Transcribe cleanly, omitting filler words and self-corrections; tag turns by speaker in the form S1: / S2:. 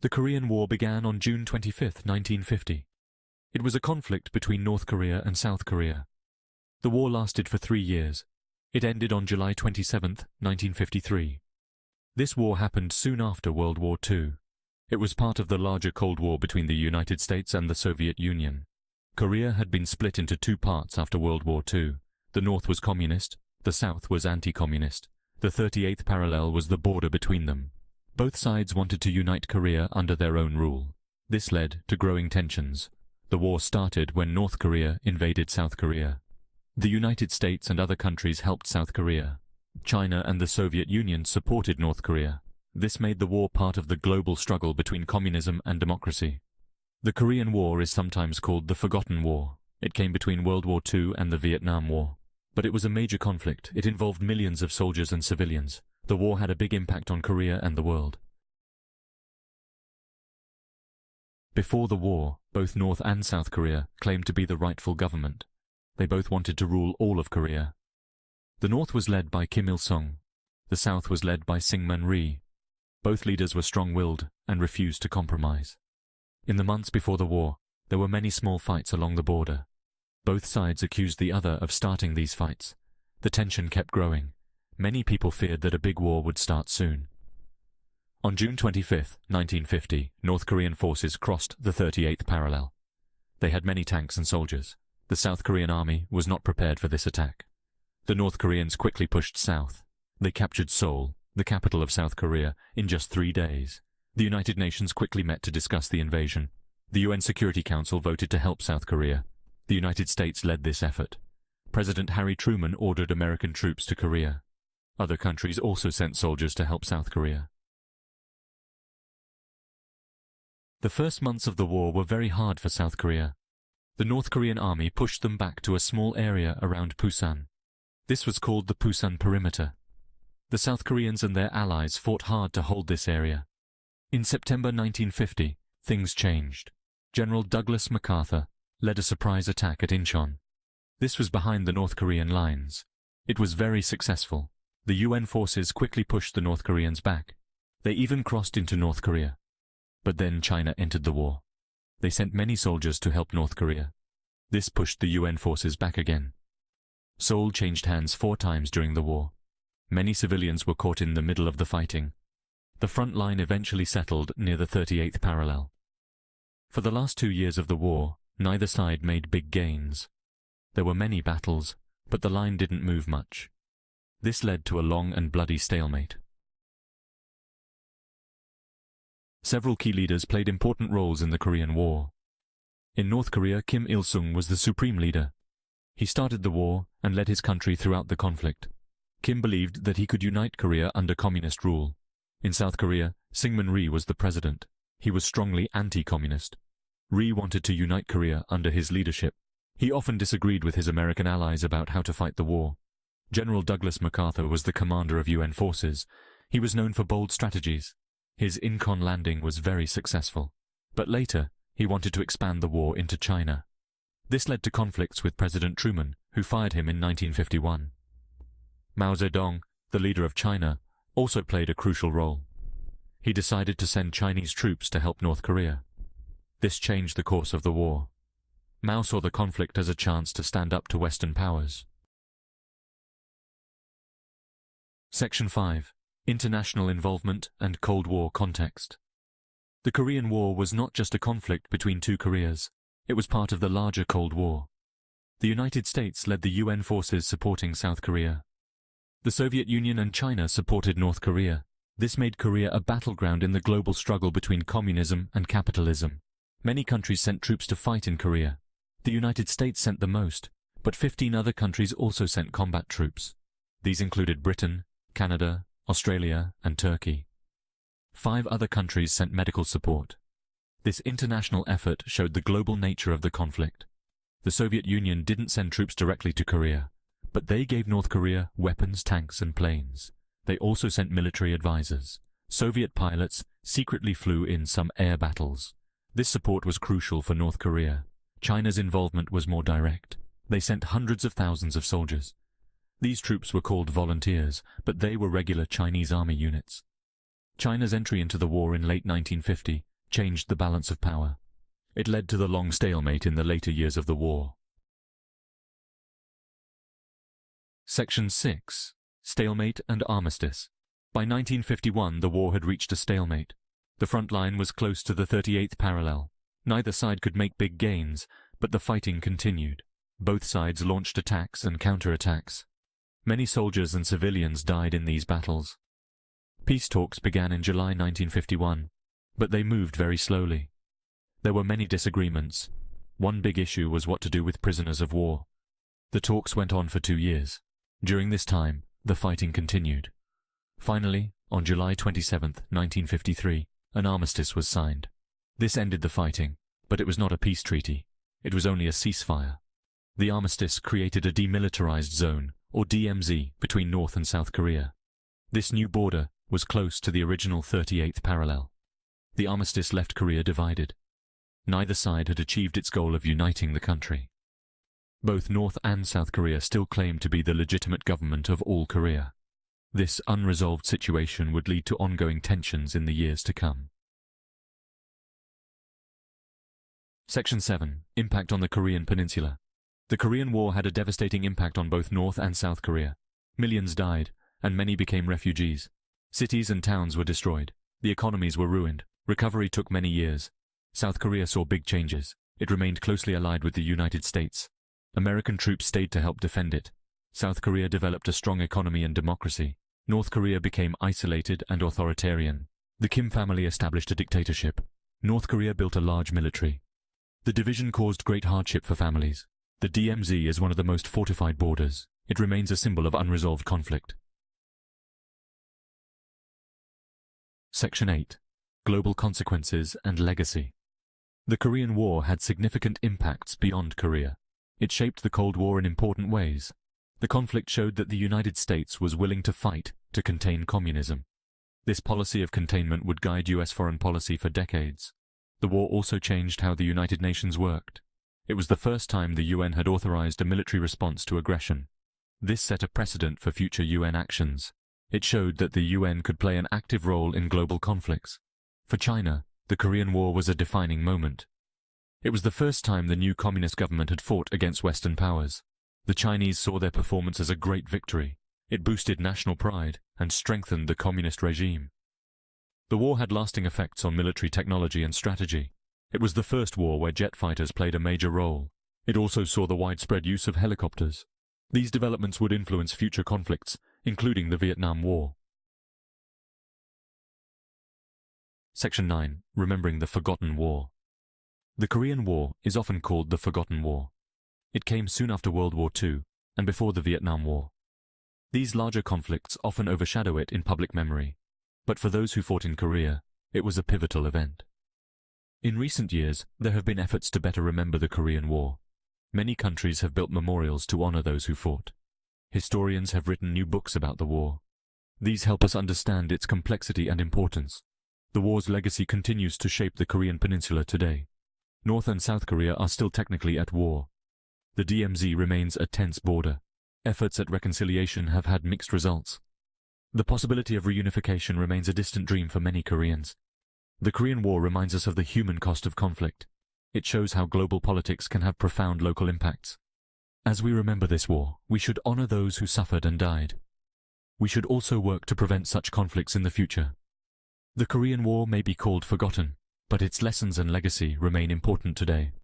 S1: The Korean War began on June 25, 1950. It was a conflict between North Korea and South Korea. The war lasted for 3 years. It ended on July 27, 1953. This war happened soon after World War II. It was part of the larger Cold War between the United States and the Soviet Union. Korea had been split into two parts after World War II. The North was communist, the South was anti-communist. The 38th parallel was the border between them. Both sides wanted to unite Korea under their own rule. This led to growing tensions. The war started when North Korea invaded South Korea. The United States and other countries helped South Korea. China and the Soviet Union supported North Korea. This made the war part of the global struggle between communism and democracy. The Korean War is sometimes called the Forgotten War. It came between World War II and the Vietnam War. But it was a major conflict. It involved millions of soldiers and civilians. The war had a big impact on Korea and the world. Before the war, both North and South Korea claimed to be the rightful government. They both wanted to rule all of Korea. The North was led by Kim Il-sung. The South was led by Syngman Rhee. Both leaders were strong-willed and refused to compromise. In the months before the war, there were many small fights along the border. Both sides accused the other of starting these fights. The tension kept growing. Many people feared that a big war would start soon. On June 25, 1950, North Korean forces crossed the 38th parallel. They had many tanks and soldiers. The South Korean army was not prepared for this attack. The North Koreans quickly pushed south. They captured Seoul, the capital of South Korea, in just 3 days. The United Nations quickly met to discuss the invasion. The UN Security Council voted to help South Korea. The United States led this effort. President Harry Truman ordered American troops to Korea. Other countries also sent soldiers to help South Korea. The first months of the war were very hard for South Korea. The North Korean army pushed them back to a small area around Busan. This was called the Busan Perimeter. The South Koreans and their allies fought hard to hold this area. In September 1950, things changed. General Douglas MacArthur led a surprise attack at Incheon. This was behind the North Korean lines. It was very successful. The UN forces quickly pushed the North Koreans back. They even crossed into North Korea. But then China entered the war. They sent many soldiers to help North Korea. This pushed the UN forces back again. Seoul changed hands 4 times during the war. Many civilians were caught in the middle of the fighting. The front line eventually settled near the 38th parallel. For the last 2 years of the war, neither side made big gains. There were many battles, but the line didn't move much. This led to a long and bloody stalemate. Several key leaders played important roles in the Korean War. In North Korea, Kim Il-sung was the supreme leader. He started the war and led his country throughout the conflict. Kim believed that he could unite Korea under communist rule. In South Korea, Syngman Rhee was the president. He was strongly anti-communist. Rhee wanted to unite Korea under his leadership. He often disagreed with his American allies about how to fight the war. General Douglas MacArthur was the commander of UN forces. He was known for bold strategies. His Incheon landing was very successful. But later, he wanted to expand the war into China. This led to conflicts with President Truman, who fired him in 1951. Mao Zedong, the leader of China, also played a crucial role. He decided to send Chinese troops to help North Korea. This changed the course of the war. Mao saw the conflict as a chance to stand up to Western powers. Section 5. International Involvement and Cold War Context. The Korean War was not just a conflict between two Koreas. It was part of the larger Cold War. The United States led the UN forces supporting South Korea. The Soviet Union and China supported North Korea. This made Korea a battleground in the global struggle between communism and capitalism. Many countries sent troops to fight in Korea. The United States sent the most, but 15 other countries also sent combat troops. These included Britain, Canada, Australia, and Turkey. 5 other countries sent medical support. This international effort showed the global nature of the conflict. The Soviet Union didn't send troops directly to Korea, but they gave North Korea weapons, tanks, and planes. They also sent military advisors. Soviet pilots secretly flew in some air battles. This support was crucial for North Korea. China's involvement was more direct. They sent hundreds of thousands of soldiers. These troops were called volunteers, but they were regular Chinese army units. China's entry into the war in late 1950 changed the balance of power. It led to the long stalemate in the later years of the war. Section 6. Stalemate and Armistice. By 1951, the war had reached a stalemate. The front line was close to the 38th parallel. Neither side could make big gains, but the fighting continued. Both sides launched attacks and counterattacks. Many soldiers and civilians died in these battles. Peace talks began in July 1951, but they moved very slowly. There were many disagreements. One big issue was what to do with prisoners of war. The talks went on for 2 years. During this time, the fighting continued. Finally, on July 27, 1953, an armistice was signed. This ended the fighting, but it was not a peace treaty. It was only a ceasefire. The armistice created a demilitarized zone, or DMZ, between North and South Korea. This new border was close to the original 38th parallel. The armistice left Korea divided. Neither side had achieved its goal of uniting the country. Both North and South Korea still claimed to be the legitimate government of all Korea. This unresolved situation would lead to ongoing tensions in the years to come. Section 7. Impact on the Korean Peninsula. The Korean War had a devastating impact on both North and South Korea. Millions died, and many became refugees. Cities and towns were destroyed. The economies were ruined. Recovery took many years. South Korea saw big changes. It remained closely allied with the United States. American troops stayed to help defend it. South Korea developed a strong economy and democracy. North Korea became isolated and authoritarian. The Kim family established a dictatorship. North Korea built a large military. The division caused great hardship for families. The DMZ is one of the most fortified borders. It remains a symbol of unresolved conflict. Section 8. Global Consequences and Legacy. The Korean War had significant impacts beyond Korea. It shaped the Cold War in important ways. The conflict showed that the United States was willing to fight to contain communism. This policy of containment would guide US foreign policy for decades. The war also changed how the United Nations worked. It was the first time the UN had authorized a military response to aggression. This set a precedent for future UN actions. It showed that the UN could play an active role in global conflicts. For China, the Korean War was a defining moment. It was the first time the new communist government had fought against Western powers. The Chinese saw their performance as a great victory. It boosted national pride and strengthened the communist regime. The war had lasting effects on military technology and strategy. It was the first war where jet fighters played a major role. It also saw the widespread use of helicopters. These developments would influence future conflicts, including the Vietnam War. Section 9. Remembering the Forgotten War. The Korean War is often called the Forgotten War. It came soon after World War II and before the Vietnam War. These larger conflicts often overshadow it in public memory, but for those who fought in Korea, it was a pivotal event. In recent years, there have been efforts to better remember the Korean War. Many countries have built memorials to honor those who fought. Historians have written new books about the war. These help us understand its complexity and importance. The war's legacy continues to shape the Korean Peninsula today. North and South Korea are still technically at war. The DMZ remains a tense border. Efforts at reconciliation have had mixed results. The possibility of reunification remains a distant dream for many Koreans. The Korean War reminds us of the human cost of conflict. It shows how global politics can have profound local impacts. As we remember this war, we should honor those who suffered and died. We should also work to prevent such conflicts in the future. The Korean War may be called forgotten, but its lessons and legacy remain important today.